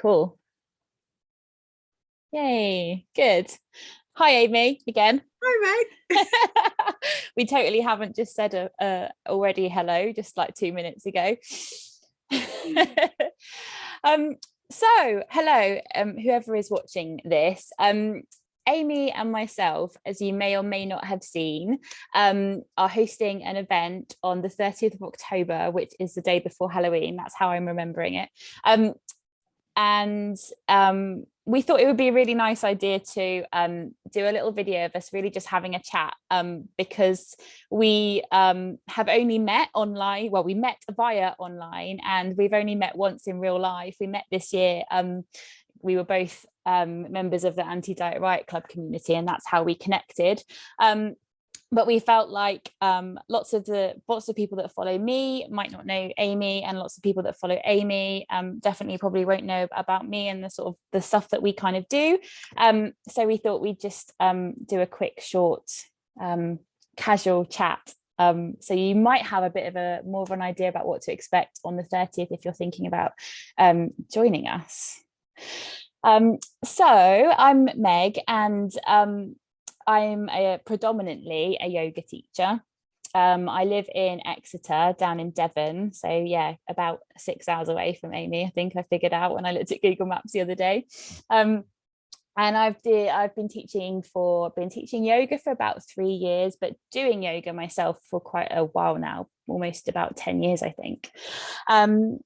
Cool. Yay, good. Hi, Amy, again. Hi, Meg. We totally haven't just said already hello, just like 2 minutes ago. So hello, whoever is watching this. Amy and myself, as you may or may not have seen, are hosting an event on the 30th of October, which is the day before Halloween. That's how I'm remembering it. And we thought it would be a really nice idea to do a little video of us really just having a chat, because we have only met online. Well, we met via online, and we've only met once in real life. We met this year. We were both members of the Anti-Diet Riot Club community, and that's how we connected. But we felt like lots of people that follow me might not know Amy, and lots of people that follow Amy definitely probably won't know about me and the sort of the stuff that we kind of do. So we thought we'd just do a quick, short, casual chat. So you might have a bit of more of an idea about what to expect on the 30th if you're thinking about joining us. So I'm Meg, and I'm predominantly a yoga teacher. I live in Exeter, down in Devon. So yeah, about 6 hours away from Amy, I think I figured out when I looked at Google Maps the other day. And I've been teaching yoga for about 3 years, but doing yoga myself for quite a while now, almost about 10 years, I think. And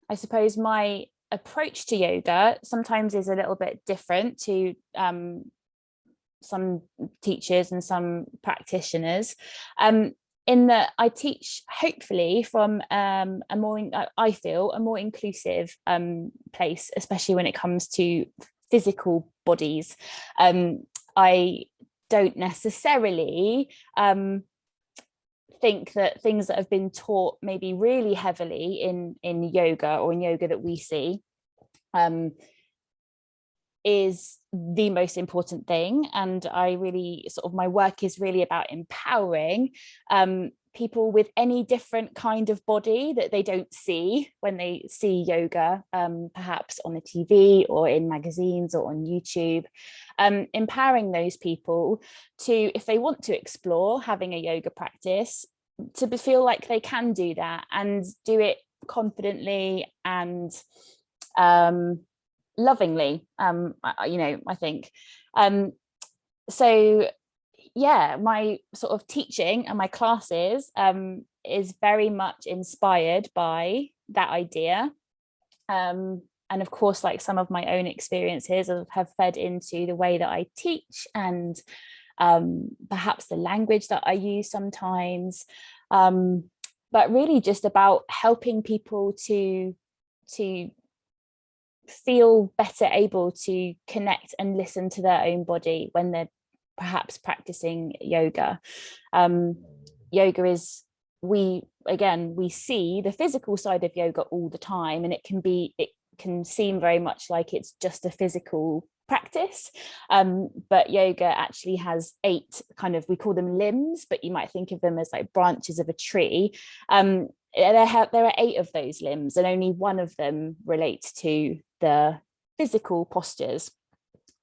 I suppose my approach to yoga sometimes is a little bit different to some teachers and some practitioners, in that I teach hopefully from a more inclusive place, especially when it comes to physical bodies. I don't necessarily think that things that have been taught maybe really heavily in yoga, or in yoga that we see, is the most important thing. And I really my work is really about empowering people with any different kind of body that they don't see when they see yoga, perhaps on the TV or in magazines or on YouTube, empowering those people to, if they want to explore having a yoga practice, to feel like they can do that and do it confidently and lovingly, I think. So yeah, my sort of teaching and my classes is very much inspired by that idea, and of course, like, some of my own experiences have fed into the way that I teach, and perhaps the language that I use sometimes, but really just about helping people to feel better able to connect and listen to their own body when they're perhaps practicing yoga. Yoga is, we see the physical side of yoga all the time, and it can seem very much like it's just a physical practice, but yoga actually has 8 kind of, we call them limbs, but you might think of them as like branches of a tree. There are 8 of those limbs, and only one of them relates to the physical postures.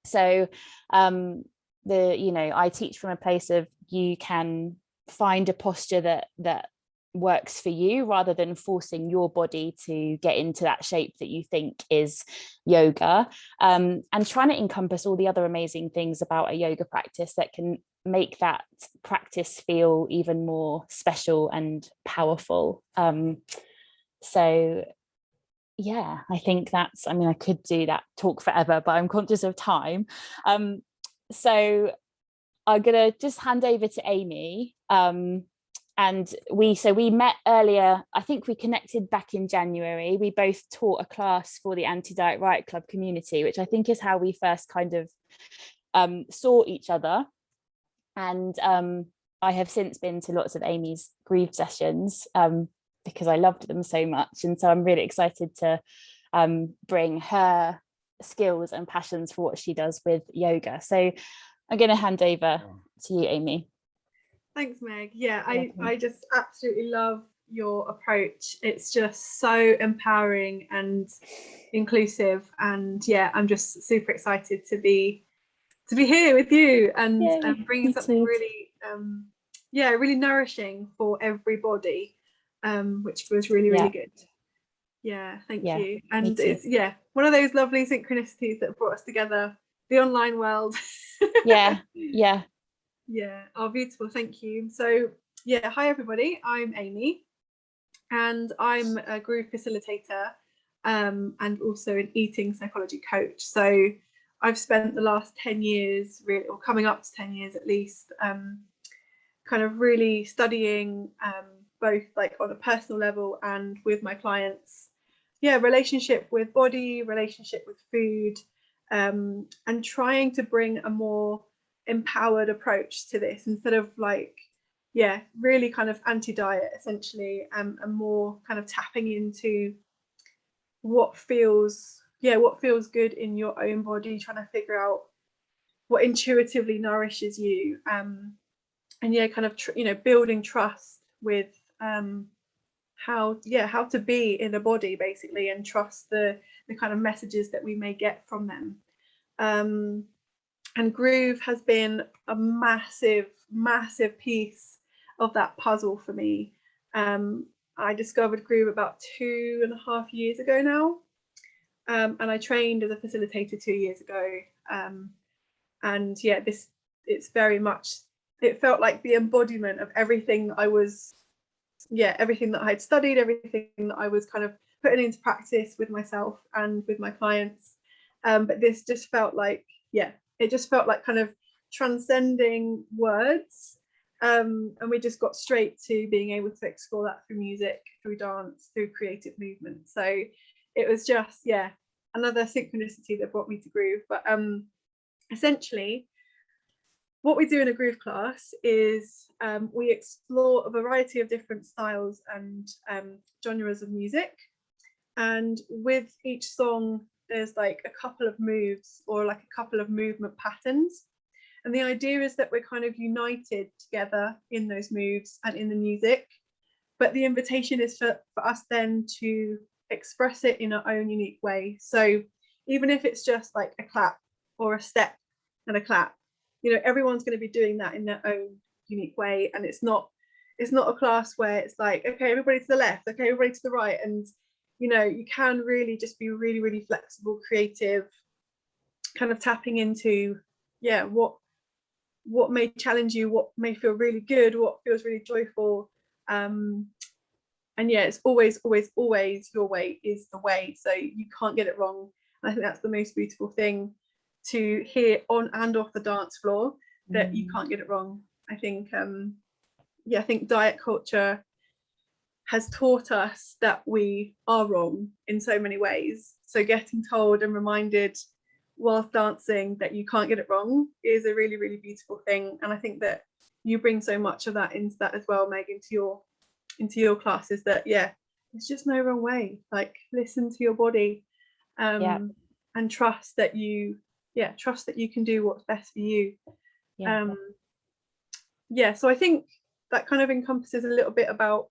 So I teach from a place of, you can find a posture that works for you, rather than forcing your body to get into that shape that you think is yoga, and trying to encompass all the other amazing things about a yoga practice that can make that practice feel even more special and powerful. So yeah, I think that's, I could do that talk forever, but I'm conscious of time. So I'm gonna just hand over to Amy. And we met earlier. I think we connected back in January. We both taught a class for the Anti-Diet Riot Club community, which I think is how we first kind of saw each other. And I have since been to lots of Amy's grief sessions, because I loved them so much. And so I'm really excited to bring her skills and passions for what she does with yoga. So I'm going to hand over to you, Amy. Thanks, Meg. Yeah, I just absolutely love your approach. It's just so empowering and inclusive, and yeah, I'm just super excited to be here with you and bringing something really really nourishing for everybody, which was really good. Yeah, thank you. And it's one of those lovely synchronicities that brought us together, the online world. Yeah. Oh, beautiful. Thank you. So yeah, hi everybody, I'm Amy and I'm a groove facilitator and also an eating psychology coach. So I've spent the last 10 years really, or coming up to 10 years at least, kind of really studying both like on a personal level and with my clients, relationship with body, relationship with food, and trying to bring a more empowered approach to this instead of like really kind of anti-diet essentially, and more kind of tapping into what feels good in your own body, trying to figure out what intuitively nourishes you, and kind of building trust with how to be in a body basically, and trust the kind of messages that we may get from them. And groove has been a massive piece of that puzzle for me. I discovered groove about 2.5 years ago now, and I trained as a facilitator 2 years ago. And it's very much, it felt like the embodiment of everything I was, everything that I'd studied, everything that I was kind of putting into practice with myself and with my clients. But this just felt like, it just felt like kind of transcending words. And we just got straight to being able to explore that through music, through dance, through creative movement. So it was just, another synchronicity that brought me to groove. But essentially, what we do in a groove class is we explore a variety of different styles and genres of music. And with each song, there's like a couple of moves or like a couple of movement patterns. And the idea is that we're kind of united together in those moves and in the music. But the invitation is for us then to express it in our own unique way. So even if it's just like a clap or a step and a clap, everyone's going to be doing that in their own unique way. And it's not a class where it's like, okay, everybody to the left, okay, everybody to the right. And you can really just be really, really flexible, creative, kind of tapping into what may challenge you, what may feel really good, what feels really joyful. And it's always your way is the way, so you can't get it wrong. And I think that's the most beautiful thing to hear on and off the dance floor, that you can't get it wrong. I think I think diet culture has taught us that we are wrong in so many ways. So getting told and reminded whilst dancing that you can't get it wrong is a really, really beautiful thing. And I think that you bring so much of that into that as well, Meg, into your classes, that it's just no wrong way. Like, listen to your body, and trust that you can do what's best for you. So I think that kind of encompasses a little bit about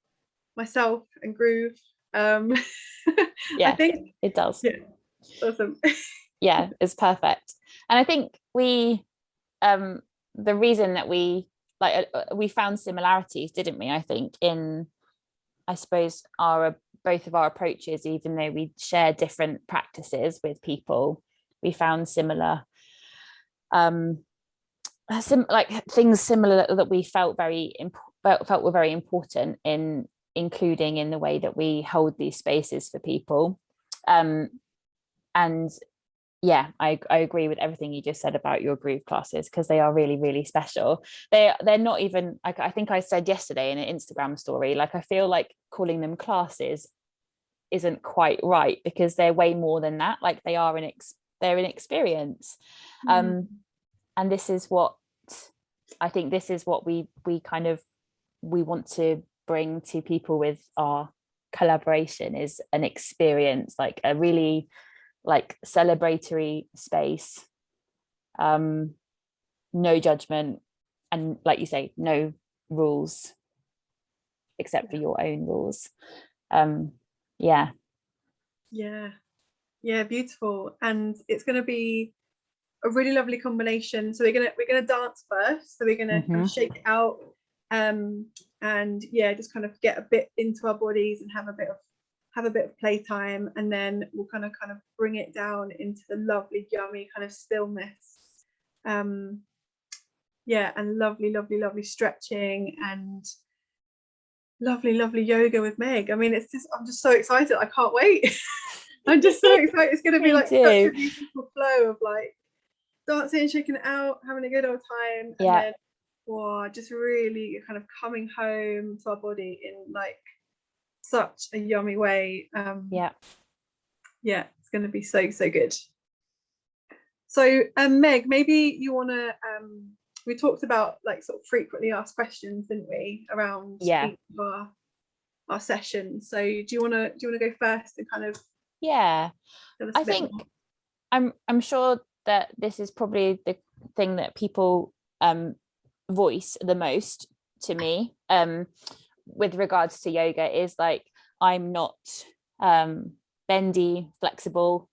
myself and groove. I think it does. Awesome. It's perfect. And I think we the reason that we found similarities, didn't we? I think in, I suppose, both of our approaches, even though we share different practices with people, we found similar things similar that we felt were very important in including in the way that we hold these spaces for people. And I agree with everything you just said about your groove classes, because they are really, really special. They're not even, I think I said yesterday in an Instagram story, like, I feel like calling them classes isn't quite right, because they're way more than that. Like, they're an experience. And this is what I think, this is what we want to bring to people with our collaboration, is an experience, like a really like celebratory space, no judgment, and like you say, no rules. except for your own rules. Beautiful. And it's going to be a really lovely combination. So we're gonna dance first, so we're gonna kind of shake it out, and just kind of get a bit into our bodies and have a bit of playtime, and then we'll kind of bring it down into the lovely, yummy kind of stillness, and lovely stretching and lovely yoga with Meg. I mean, I'm just so excited. I can't wait. I'm just so excited. It's going to be like such a beautiful flow of like dancing, shaking it out, having a good old time, and then just really kind of coming home to our body in like such a yummy way. It's going to be so good. So Meg, maybe you want to we talked about like sort of frequently asked questions, didn't we, around each of our sessions. So do you want to go first and kind of I think I'm sure that this is probably the thing that people voice the most to me with regards to yoga, is like, I'm not bendy, flexible,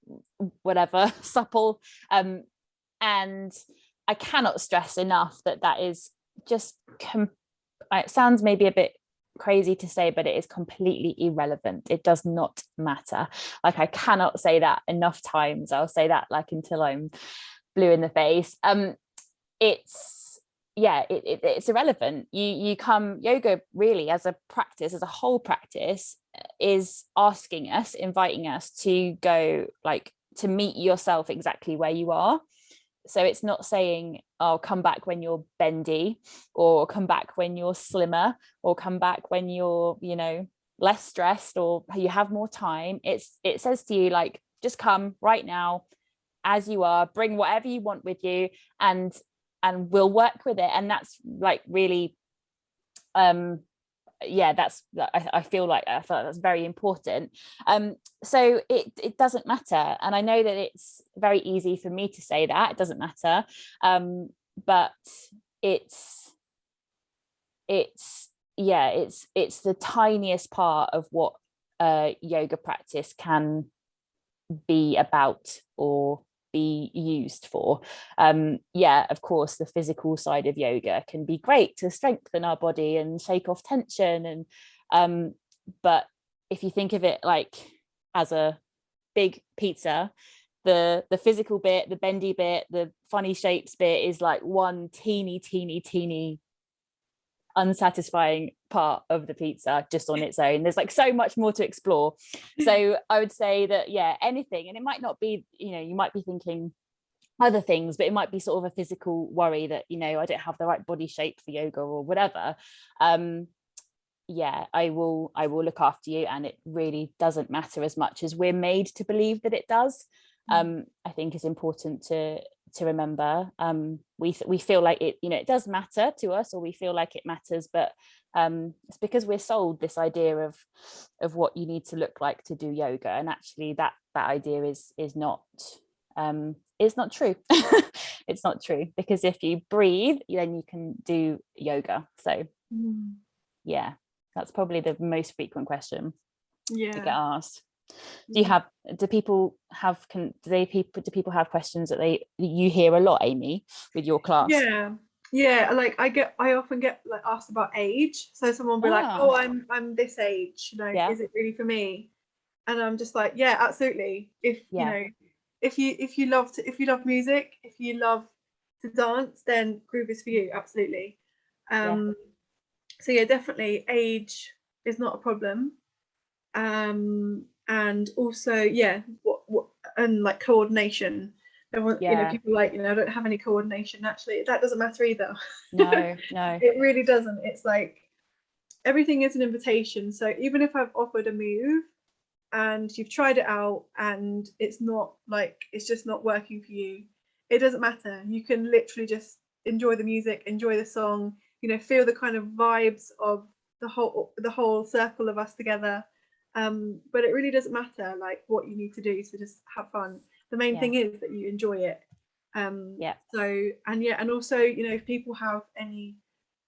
whatever, supple, and I cannot stress enough that is just it sounds maybe a bit crazy to say, but it is completely irrelevant. It does not matter. Like, I cannot say that enough times. I'll say that like until I'm blue in the face. It's irrelevant. You come, yoga really as a practice, as a whole practice, is asking us, inviting us to go, like, to meet yourself exactly where you are. So it's not saying, oh, come back when you're bendy, or come back when you're slimmer, or come back when you're, less stressed, or you have more time. It says to you, like, just come right now as you are, bring whatever you want with you, and we'll work with it. And that's like really I feel like that's very important. So it doesn't matter, and I know that it's very easy for me to say that it doesn't matter, but it's the tiniest part of what yoga practice can be about or be used for. Of course, the physical side of yoga can be great to strengthen our body and shake off tension, and but if you think of it like as a big pizza, the physical bit, the bendy bit, the funny shapes bit is like one teeny unsatisfying part of the pizza just on its own. There's like so much more to explore. So I would say that anything, and it might not be, you might be thinking other things, but it might be sort of a physical worry that I don't have the right body shape for yoga or whatever. I will look after you, and it really doesn't matter as much as we're made to believe that it does. I think it's important to remember. We feel like it, it does matter to us, or we feel like it matters, but it's because we're sold this idea of what you need to look like to do yoga, and actually that idea is not true. It's not true, because if you breathe, then you can do yoga. So that's probably the most frequent question to get asked. Do people have questions that you hear a lot, Amy, with your class? Like I often get like asked about age. So someone will be like, oh, I'm this age, is it really for me? And I'm just like, yeah, absolutely. If you love music, if you love to dance, then groove is for you, absolutely. So definitely age is not a problem. And also what and like coordination. People like, I don't have any coordination. Actually, that doesn't matter either. No It really doesn't. It's like everything is an invitation. So even if I've offered a move and you've tried it out and it's just not working for you, it doesn't matter. You can literally just enjoy the music, enjoy the song, feel the kind of vibes of the whole circle of us together. But it really doesn't matter like what you need to do, so just have fun. The main thing is that you enjoy it. And also, if people have any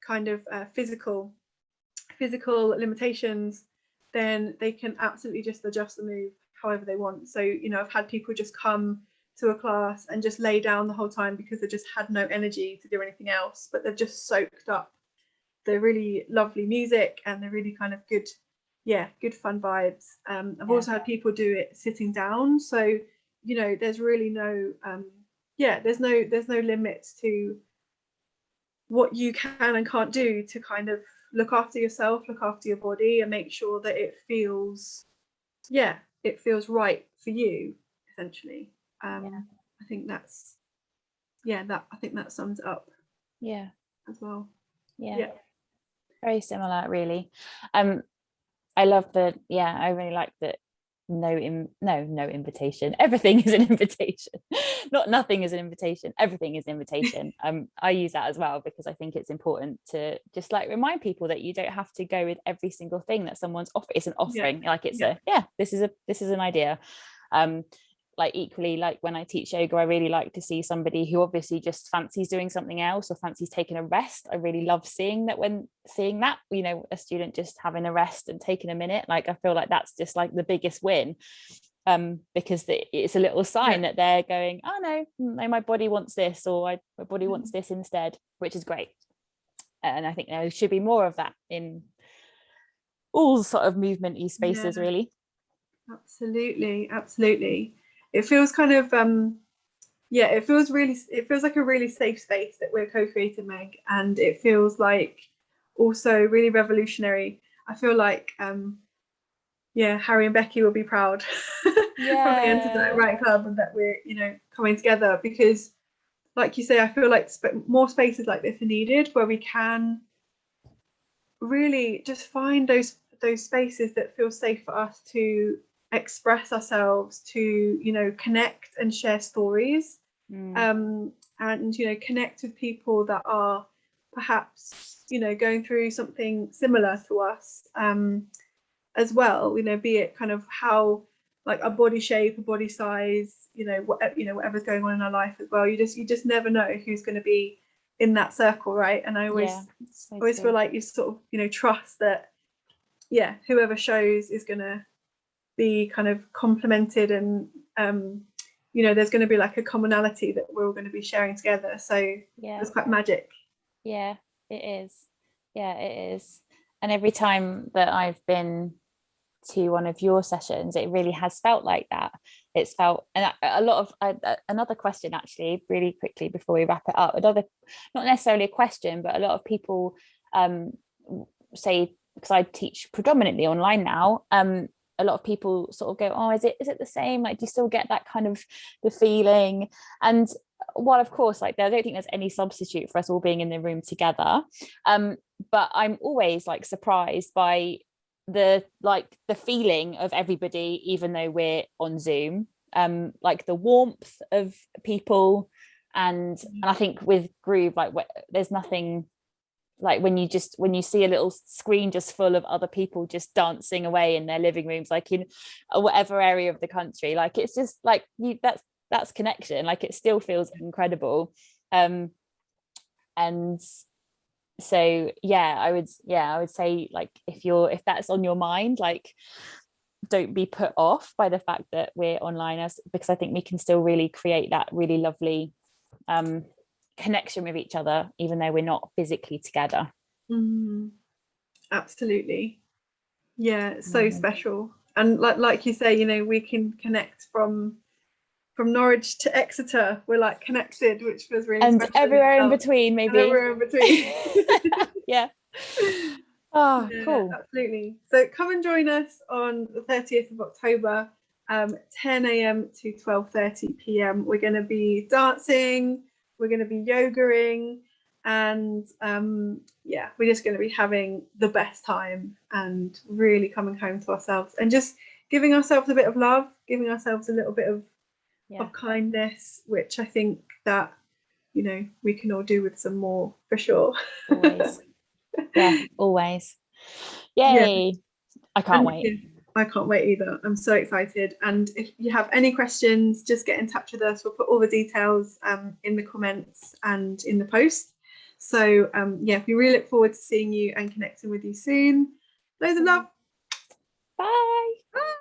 kind of physical physical limitations, then they can absolutely just adjust the move however they want. So, you know, I've had people just come to a class and just lay down the whole time because they just had no energy to do anything else, but they've just soaked up the really lovely music and the really kind of good fun vibes. I've also had people do it sitting down, so you know there's really no there's no limits to what you can and can't do to kind of look after yourself, look after your body, and make sure that it feels right for you, essentially. I think that's I think that sums it up as well. Very similar, really. I love the I really like that no invitation, everything is an invitation. Not nothing is an invitation, everything is an invitation. I use that as well because I think it's important to just like remind people that you don't have to go with every single thing that someone's it's an offering, like it's this is an idea. Like equally, like when I teach yoga, I really like to see somebody who obviously just fancies doing something else or fancies taking a rest. I really love seeing that, you know, a student just having a rest and taking a minute. Like I feel like that's just like the biggest win, because it's a little sign that they're going, oh no, my body wants this, or my body wants this instead, which is great. And I think there should be more of that in all sort of movement-y spaces, really. Absolutely. It feels kind of it feels like a really safe space that we're co-creating, Meg, and it feels like also really revolutionary. I feel like Harry and Becky will be proud when they enter the right club and that we're, you know, coming together, because like you say, I feel like more spaces like this are needed where we can really just find those spaces that feel safe for us to express ourselves, to, you know, connect and share stories, and, you know, connect with people that are perhaps, you know, going through something similar to us, as well, you know, be it kind of how like a body shape, a body size, you know, whatever's going on in our life as well. You just never know who's going to be in that circle, right? And I always feel like you sort of, you know, trust that whoever shows is going to be kind of complemented, and you know, there's going to be like a commonality that we're all going to be sharing together. So it's quite magic. It is. And every time that I've been to one of your sessions, it really has felt like that. It's felt, and a lot of another question actually, really quickly before we wrap it up, not necessarily a question, but a lot of people say, because I teach predominantly online now, a lot of people sort of go, oh, is it the same? Like, do you still get that kind of the feeling? And while of course, like, I don't think there's any substitute for us all being in the room together, but I'm always like surprised by the feeling of everybody, even though we're on Zoom, like the warmth of people, and I think with Groove, like there's nothing like when you see a little screen just full of other people just dancing away in their living rooms, like in whatever area of the country, like it's just like that's connection. Like it still feels incredible. And so I would say, like, if that's on your mind, like, don't be put off by the fact that we're online, because I think we can still really create that really lovely connection with each other, even though we're not physically together. Absolutely. It's so special. And like you say, you know, we can connect from Norwich to Exeter. We're like connected, which feels really and special. Everywhere in between, maybe. And everywhere in between. Cool. Absolutely. So come and join us on the 30th of October, 10 a.m. to 12:30 p.m. We're going to be dancing, we're going to be yogaing, and we're just going to be having the best time and really coming home to ourselves and just giving ourselves a bit of love, giving ourselves a little bit of kindness, which I think that, you know, we can all do with some more, for sure. Always. Always. Yay. I can't wait. I can't wait either. I'm so excited. And if you have any questions, just get in touch with us. We'll put all the details in the comments and in the post. So yeah, we really look forward to seeing you and connecting with you soon. Loads of love. Bye. Bye.